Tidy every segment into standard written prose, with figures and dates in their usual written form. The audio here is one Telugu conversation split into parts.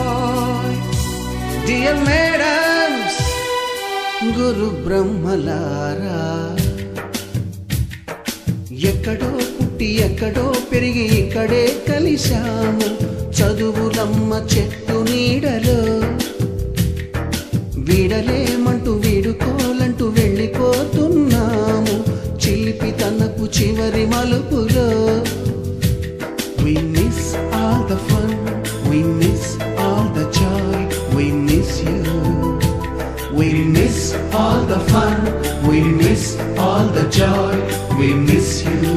joy. Dear madams, గురు బ్రహ్మలారా, ఎక్కడో పుట్టి ఎక్కడో పెరిగి ఇక్కడే కలిశాము చదువులమ్మ చెట్టు నీడలో. వీడలేమంటూ వీడుకోలంటూ వెళ్ళిపోతున్నాము చిలిపి తనపు చివరి మలుపులో. We miss all the fun, we miss all the joy, we miss you. We miss all the fun, we miss all the joy, we miss you.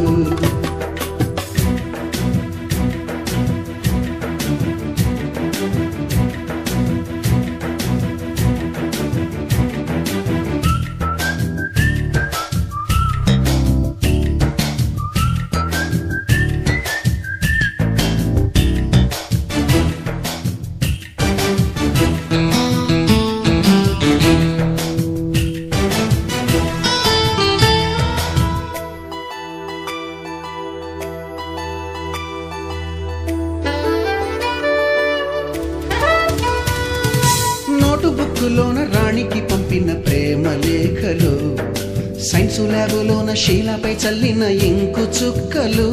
బుక్కులోన రాణికి పంపిన ప్రేమ లేఖలు, సైన్సు ల్యాబులోన శీలపై చల్లిన ఇంకు చుక్కలు,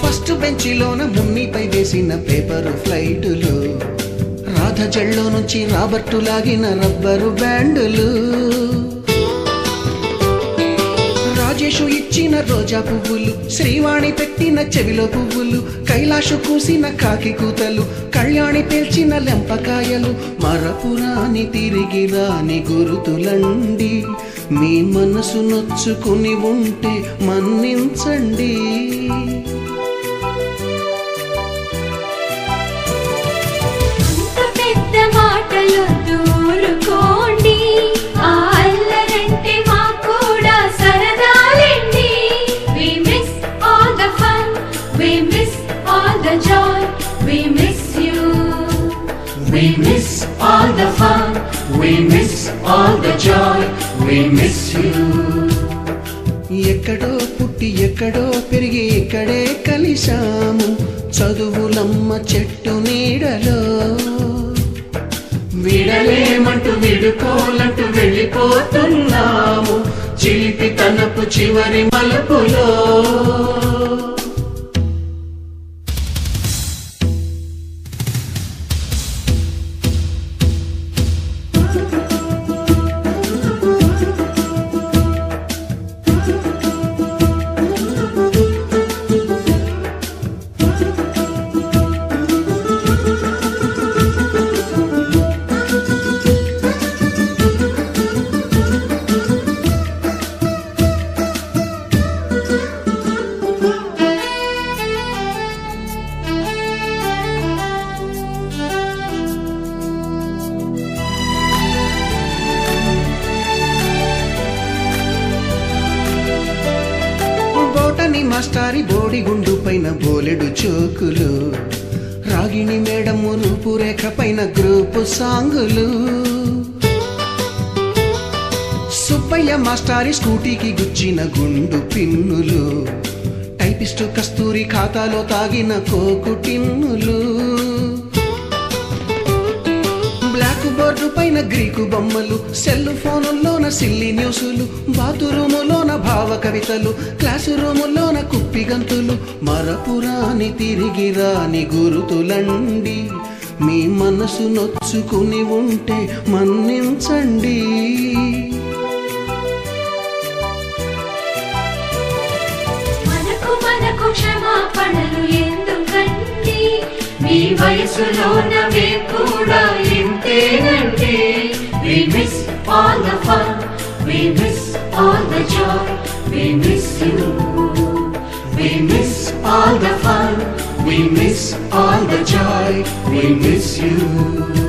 ఫస్ట్ బెంచిలోన మున్నిపై వేసిన పేపరు ఫ్లైటులు, రాధ జల్లో నుంచి రాబర్టు లాగిన రబ్బరు బ్యాండులు, రాజేషు ఇచ్చిన రోజా పువ్వులు, శ్రీవాణి పెట్టిన చెవిలో పువ్వులు, కైలాషు కూసిన కాకి కూతలు, కళ్యాణి పేల్చిన లెంపకాయలు, మరపురాని తిరిగి రాని గురుతులండి. మీ మనసు నొచ్చుకుని ఉంటే మన్నించండి. పెద్ద మాటలు దూరుకోండి, We miss all the fun, we miss all the joy, we miss you. ఎక్కడో పుట్టి ఎక్కడో పెరిగి ఇక్కడే కలిశాము చదువులమ్మ చెట్టు నీడలో. విడలేమంటూ విడుకోలంటూ వెళ్ళిపోతున్నాము చిలిపి తనపు చివరి మలుపులో. మాస్టారి బోడిగుండు పైన బోలెడు చోకులు, రాగిణి మేడము రూపురేఖ పైన గ్రూపు సాంగులు, సుబ్బయ్య మాస్టారి స్కూటీకి గుచ్చిన గుండు పిన్నులు, టైపిస్టు కస్తూరి ఖాతాలో తాగిన కోకు టిన్నులు, బ్లాక్ బోర్డు పైన గ్రీకు బొమ్మలు, సెల్ ఫోనుల్లోన సిల్లి న్యూసులు, బాతురూములోన భావ కవితలు, క్లాసు రూములోన కుప్పి గంతులు, మరపురాని తిరిగి రాని గురుతులండి. మీ మనసు నొచ్చుకుని ఉంటే మన్నించండి. మనకు క్షమాపణలు ఎందుకండి, మీ వయసులోనవే కూడా ఇంతేనండి. We miss all the fun, we miss all the joy, we miss you. We miss all the fun, we miss all the joy, we miss you.